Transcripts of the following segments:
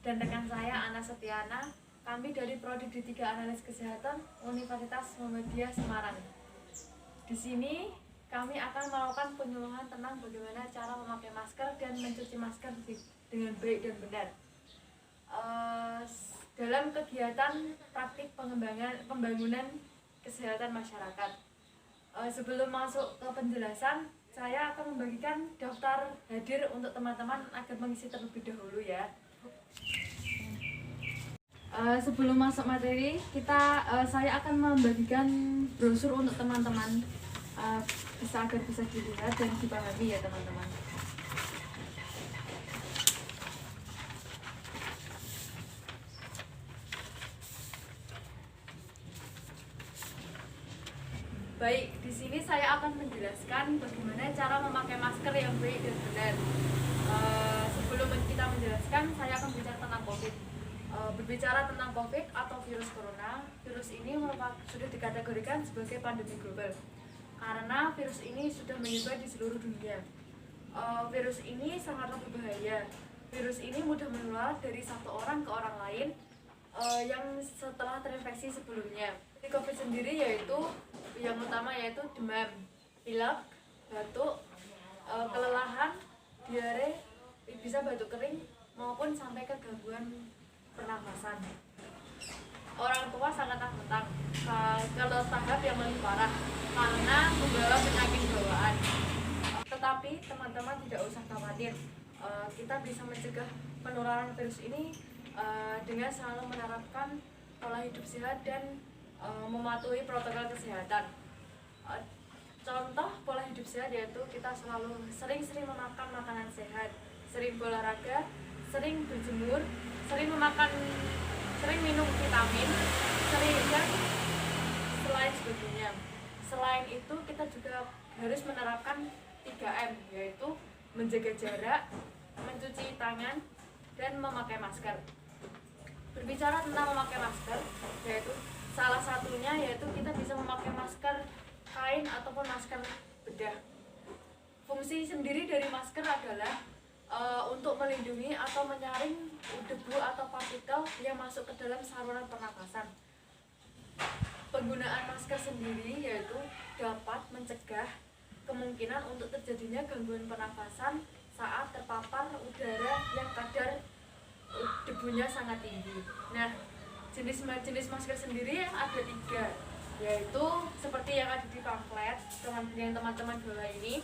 dan rekan saya Ana Setiana. Kami dari Prodi D3 Analis Kesehatan Universitas Muhammadiyah Semarang. Di sini kami akan melakukan penyuluhan tentang bagaimana cara memakai masker dan mencuci masker dengan baik dan benar. Dalam kegiatan praktik pembangunan kesehatan masyarakat. Sebelum masuk ke penjelasan, saya akan membagikan daftar hadir untuk teman-teman agar mengisi terlebih dahulu ya. Sebelum masuk materi, saya akan membagikan brosur untuk teman-teman agar bisa dilihat dan dipahami ya teman-teman. Baik, di sini saya akan menjelaskan bagaimana cara memakai masker yang baik dan benar. Sebelum kita menjelaskan, saya akan bicara tentang COVID. Berbicara tentang COVID atau virus corona, virus ini sudah dikategorikan sebagai pandemi global karena virus ini sudah menyebar di seluruh dunia. Virus ini sangatlah berbahaya. Virus ini mudah menular dari satu orang ke orang lain yang setelah terinfeksi sebelumnya. Di COVID sendiri yaitu yang utama yaitu demam, pilek, batuk, kelelahan, diare, bisa batuk kering maupun sampai ke gangguan pernafasan. Orang tua sangat rentan kalau tahap yang lebih parah karena membawa penyakit bawaan. Tetapi teman-teman tidak usah khawatir, kita bisa mencegah penularan virus ini dengan selalu menerapkan pola hidup sehat dan mematuhi protokol kesehatan. Contoh pola hidup sehat yaitu kita selalu sering-sering memakan makanan sehat, sering berolahraga, sering berjemur, sering minum vitamin, dan selain sebagainya. Selain itu kita juga harus menerapkan 3M, yaitu menjaga jarak, mencuci tangan, dan memakai masker. Berbicara tentang memakai masker, yaitu salah satunya yaitu kita bisa memakai masker kain ataupun masker bedah. Fungsi sendiri dari masker adalah untuk melindungi atau menyaring debu atau partikel yang masuk ke dalam saluran pernapasan. Penggunaan masker sendiri yaitu dapat mencegah kemungkinan untuk terjadinya gangguan pernapasan saat terpapar udara yang kadar debunya sangat tinggi. Nah, jenis masker sendiri ada 3, yaitu seperti yang ada di pamflet yang teman-teman bawa ini.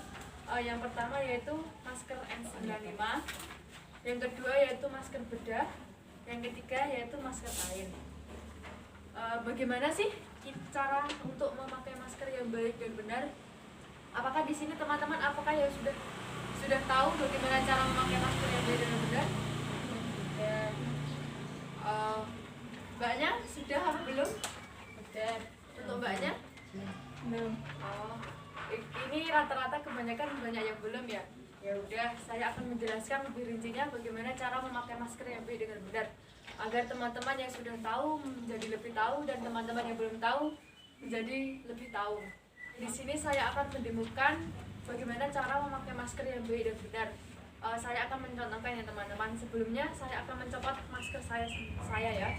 Yang pertama yaitu masker N95, yang kedua yaitu masker bedah, yang ketiga yaitu masker kain. Bagaimana sih cara untuk memakai masker yang baik dan benar? Apakah di sini teman-teman yang sudah tahu bagaimana cara memakai masker yang baik dan benar? Mbaknya sudah apa belum? Sudah. Untuk mbaknya? Belum. Ini rata-rata kebanyakan banyak yang belum ya. Ya udah, saya akan menjelaskan lebih rincinya bagaimana cara memakai masker yang baik dengan benar, agar teman-teman yang sudah tahu menjadi lebih tahu dan teman-teman yang belum tahu menjadi lebih tahu. Di sini saya akan mendemokan bagaimana cara memakai masker yang baik dan benar. Saya akan mencontohkan ya teman-teman. Sebelumnya saya akan mencopot masker saya ya.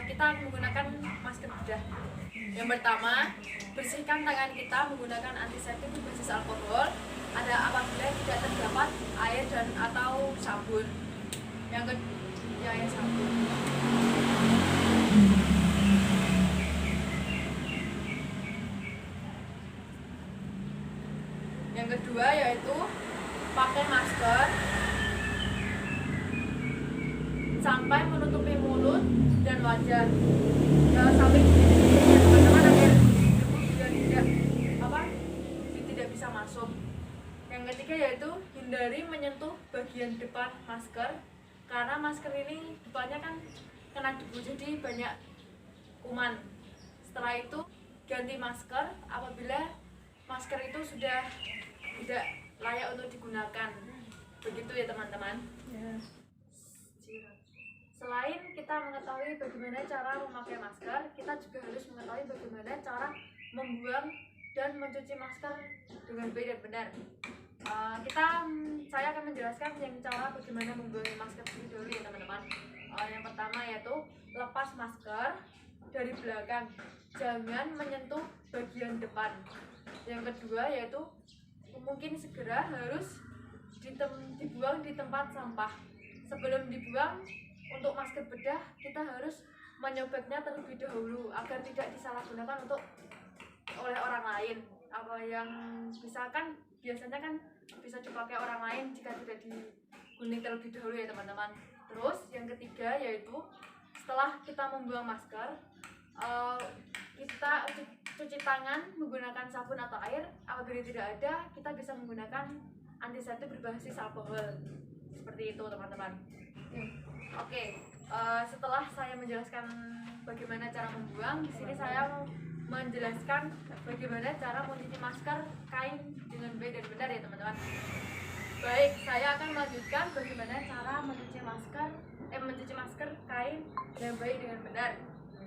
Kita menggunakan masker bedah. Yang pertama, bersihkan tangan kita menggunakan antiseptik berbasis alkohol apabila tidak terdapat air dan atau sabun. Yang kedua, sabun. Yang kedua yaitu pakai masker sampai menutupi mulut dan wajah. Jangan sampai teman-teman agar debu juga tidak bisa masuk. Yang ketiga yaitu hindari menyentuh bagian depan masker karena masker ini depannya kan kena debu jadi banyak kuman. Setelah itu ganti masker apabila masker itu sudah tidak layak untuk digunakan. Begitu ya teman-teman. Selain kita mengetahui bagaimana cara memakai masker, kita juga harus mengetahui bagaimana cara membuang dan mencuci masker dengan baik dan benar. Saya akan menjelaskan yang cara bagaimana membuang masker dulu ya teman-teman. pertama yaitu lepas masker dari belakang, jangan menyentuh bagian depan. Yang kedua yaitu mungkin segera harus dibuang di tempat sampah. Sebelum dibuang, untuk masker bedah kita harus menyobeknya terlebih dahulu agar tidak disalahgunakan oleh orang lain. Apa yang misalkan biasanya kan bisa dipakai orang lain jika tidak digunakan terlebih dahulu ya teman-teman. Terus yang ketiga yaitu setelah kita membuang masker, kita cuci tangan menggunakan sabun atau air. Apabila tidak ada, kita bisa menggunakan antiseptik berbasis alkohol. Seperti itu teman-teman. Oke, setelah saya menjelaskan bagaimana cara membuang, di sini saya menjelaskan bagaimana cara mencuci masker kain dengan baik dan benar ya teman-teman. Baik, saya akan melanjutkan bagaimana cara mencuci masker kain yang baik dengan benar.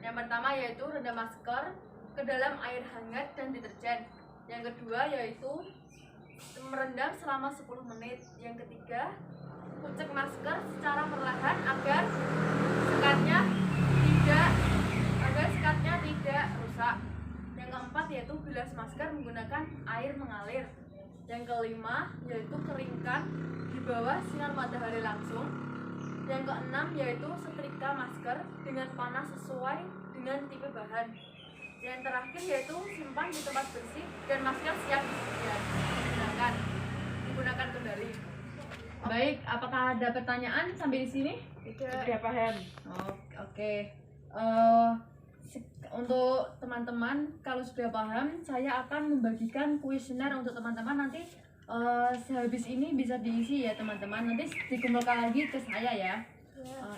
Yang pertama yaitu rendam masker ke dalam air hangat dan deterjen. Yang kedua yaitu merendam selama 10 menit. Yang ketiga, kucek masker secara perlahan agar sekatnya tidak rusak. Yang keempat yaitu bilas masker menggunakan air mengalir. Yang kelima yaitu keringkan di bawah sinar matahari langsung. Yang keenam yaitu setrika masker dengan panas sesuai dengan tipe bahan. Yang terakhir yaitu simpan di tempat bersih dan masker siap digunakan kembali. Baik, apakah ada pertanyaan sampai di sini? Sudah paham. Oke. Untuk teman-teman, kalau sudah paham, saya akan membagikan kuesioner untuk teman-teman. Nanti sehabis ini bisa diisi ya teman-teman. Nanti dikumpulkan lagi ke saya ya.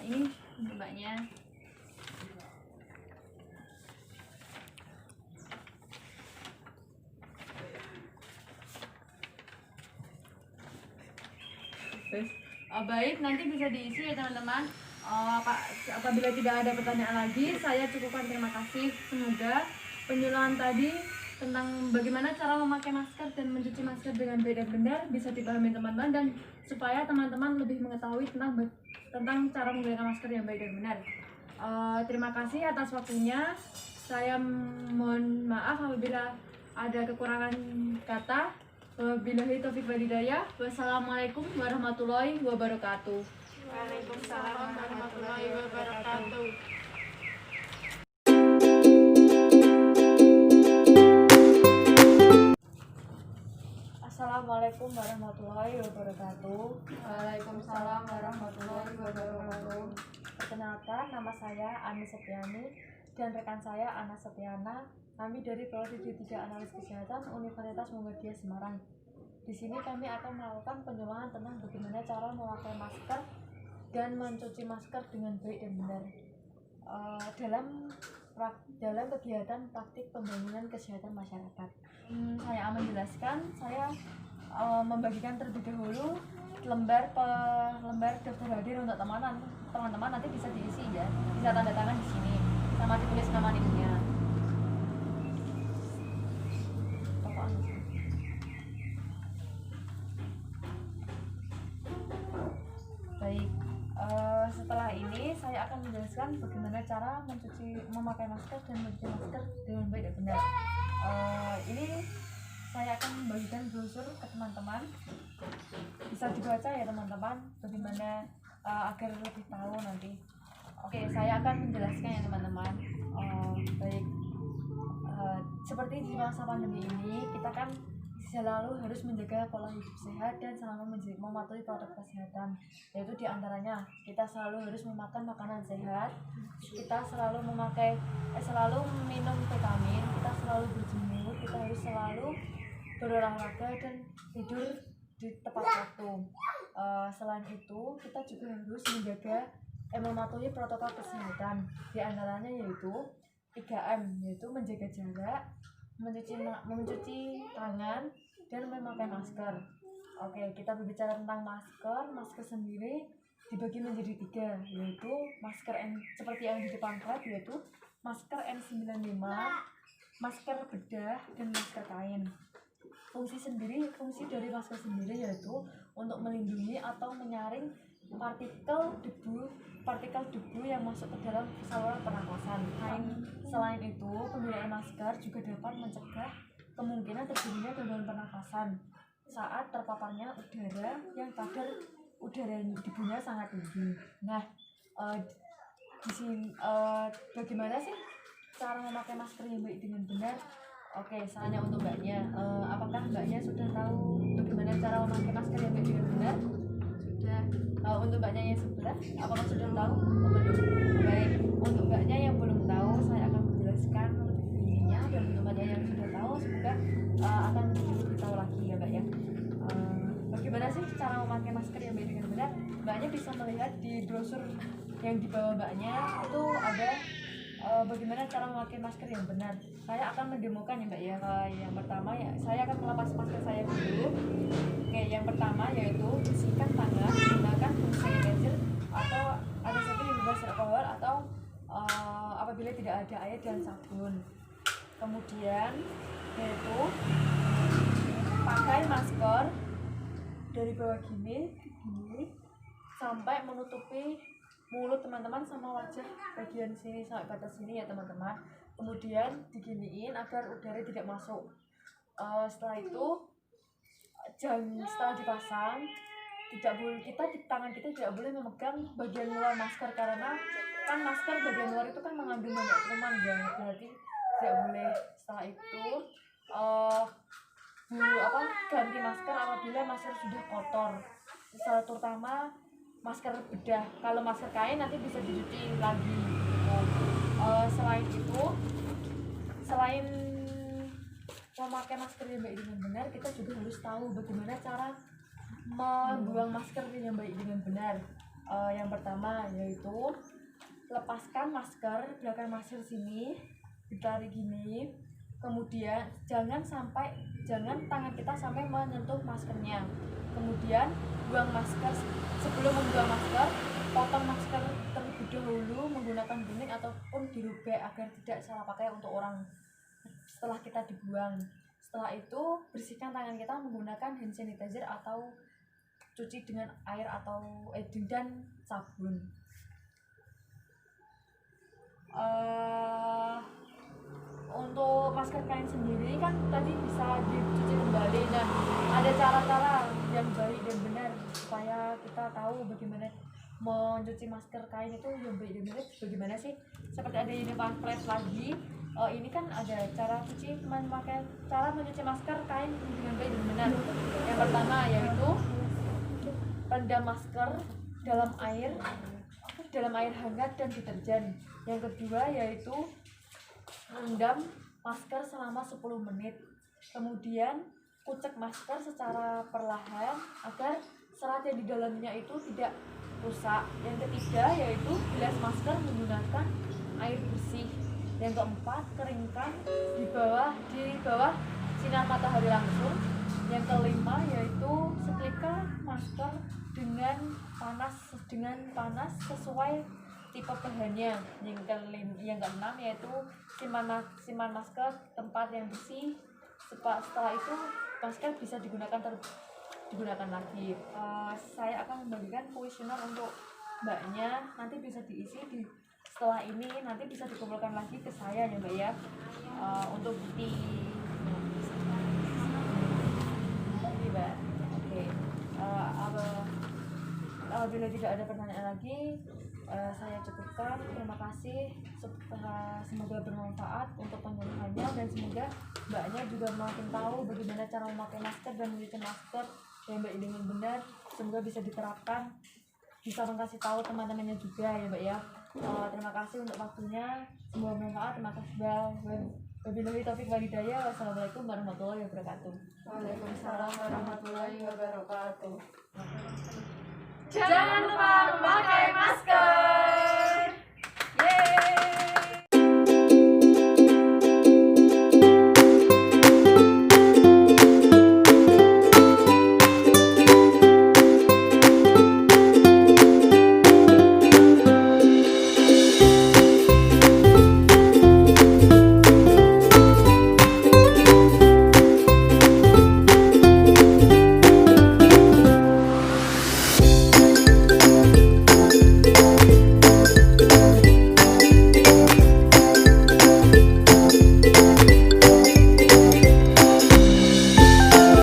Ini mbaknya. Baik, nanti bisa diisi ya teman-teman. Apabila tidak ada pertanyaan lagi, saya cukupkan. Terima kasih. Semoga penyuluhan tadi tentang bagaimana cara memakai masker dan mencuci masker dengan baik dan benar bisa dipahami teman-teman, dan supaya teman-teman lebih mengetahui tentang cara menggunakan masker yang baik dan benar. Terima kasih atas waktunya. Saya mohon maaf apabila ada kekurangan kata. Wabillahi taufiq wal hidayah. Wassalamualaikum warahmatullahi wabarakatuh. Waalaikumsalam warahmatullahi wabarakatuh. Assalamualaikum warahmatullahi wabarakatuh. Waalaikumsalam warahmatullahi wabarakatuh. Perkenalkan, nama saya Ani Septiani dan rekan saya Ana Septiana. Kami dari Prodi 3 Analis Kesehatan Universitas Muhammadiyah Semarang. Di sini kami akan melakukan penyuluhan tentang bagaimana cara memakai masker dan mencuci masker dengan baik dan benar dalam kegiatan praktik pembangunan kesehatan masyarakat. Saya akan menjelaskan. Saya membagikan terlebih dahulu lembar daftar hadir untuk teman-teman. Nanti bisa diisi ya, bisa tanda tangan di sini sama ditulis nama nimnya. Baik, setelah ini saya akan menjelaskan bagaimana cara memakai masker dan mencuci masker dengan baik dan benar. Ini saya akan membagikan brosur ke teman-teman, bisa dibaca ya teman-teman, bagaimana agar lebih tahu nanti. Oke, saya akan menjelaskan ya teman-teman. Baik, seperti di masa pandemi ini kita kan selalu harus menjaga pola hidup sehat dan selalu mematuhi protokol kesehatan, yaitu diantaranya kita selalu harus memakan makanan sehat, kita selalu minum vitamin, kita selalu berjemur, kita harus selalu berolahraga dan tidur di tepat waktu. Selain itu kita juga harus mematuhi protokol kesehatan, diantaranya yaitu 3M, yaitu menjaga jarak, mencuci tangan, dan memakai masker. Oke, kita berbicara tentang masker. Masker sendiri dibagi menjadi 3, yaitu masker seperti yang di depan klep, yaitu masker N95, masker bedah, dan masker kain. Fungsi dari masker sendiri yaitu untuk melindungi atau menyaring partikel debu partikel debu yang masuk ke dalam saluran pernapasan. Selain itu, penggunaan masker juga dapat mencegah kemungkinan terjadinya gangguan pernapasan saat terpaparnya udara yang kadar udara debunya sangat tinggi. Nah, di sini bagaimana sih cara memakai masker yang baik dengan benar? Oke, soalnya untuk mbaknya, apakah mbaknya sudah tahu bagaimana cara memakai masker yang baik dengan benar? Sudah. Untuk mbaknya yang sebelah, apakah sudah tahu? Oh, belum. Baik, untuk mbaknya yang belum tahu, saya akan menjelaskan lebih rincinya, dan untuk mbaknya yang sudah tahu, semoga akan lebih tahu lagi ya mbak ya. Bagaimana sih cara memakai masker yang baik dengan benar? Mbaknya bisa melihat di brosur yang di bawah mbaknya itu ada bagaimana cara memakai masker yang benar. Saya akan mendemokan ya mbak ya. Yang pertama ya, saya akan melepas masker saya dulu. Oke, yang pertama yaitu bersihkan tangan menggunakan hand sanitizer atau antiseptik yang bebas alkohol atau apabila tidak ada air dan sabun. Kemudian yaitu pakai masker dari bawah gini sampai menutupi mulut teman-teman sama wajah bagian sini sampai batas sini ya teman-teman. Kemudian diginiin agar udara tidak masuk. Setelah itu setelah dipasang, tidak boleh di tangan kita tidak boleh memegang bagian luar masker, karena kan masker bagian luar itu kan mengandung banyak kuman ya, berarti tidak boleh. Setelah itu ganti masker apabila masker sudah kotor, terutama masker bedah. Kalau masker kain nanti bisa dicuci lagi. Selain memakai masker yang baik dengan benar, kita juga harus tahu bagaimana cara membuang masker yang baik dengan benar. Yang pertama yaitu lepaskan masker belakang masker sini, ditarik gini. Kemudian jangan tangan kita sampai menyentuh maskernya. Kemudian buang masker. Sebelum membuang masker, potong masker terlebih dahulu menggunakan gunting ataupun dirobek agar tidak salah pakai untuk orang setelah kita dibuang. Setelah itu bersihkan tangan kita menggunakan hand sanitizer atau cuci dengan air atau dan sabun. Untuk masker kain sendiri kan tadi bisa dicuci kembali. Nah, ada cara-cara yang baik dan benar supaya kita tahu bagaimana mencuci masker kain itu yang baik dan benar bagaimana sih. Seperti ada ini pamflet lagi. Ini kan ada cara mencuci masker kain dengan baik dan benar. Yang pertama yaitu rendam masker dalam air hangat dan deterjen. Yang kedua yaitu rendam masker selama 10 menit. Kemudian kucek masker secara perlahan agar serat yang di dalamnya itu tidak rusak. Yang ketiga yaitu bilas masker menggunakan air bersih. Yang keempat, keringkan di bawah sinar matahari langsung. Yang kelima yaitu setrika masker dengan panas sesuai tipe bahannya. Yang keenam yaitu simpan masker tempat yang bersih. Setelah itu masker bisa digunakan lagi. Saya akan membagikan kuesioner untuk mbaknya, nanti bisa diisi setelah ini, nanti bisa dikumpulkan lagi ke saya ya mbak ya, untuk bukti ini mbak. Oke. Apabila tidak ada pertanyaan lagi, saya cukupkan. Terima kasih. Semoga bermanfaat untuk penyuluhannya, dan semoga mbaknya juga makin tahu bagaimana cara memakai masker dan mencuci masker yang baik dengan benar. Semoga bisa diterapkan, bisa mengasih tahu teman-temannya juga ya mbak ya. Terima kasih untuk waktunya. Semoga bermanfaat. Terima kasih. Wabillahi taufiq wal hidayah. Wassalamualaikum warahmatullahi wabarakatuh. Waalaikumsalam warahmatullahi wabarakatuh. Jangan lupa memakai masker.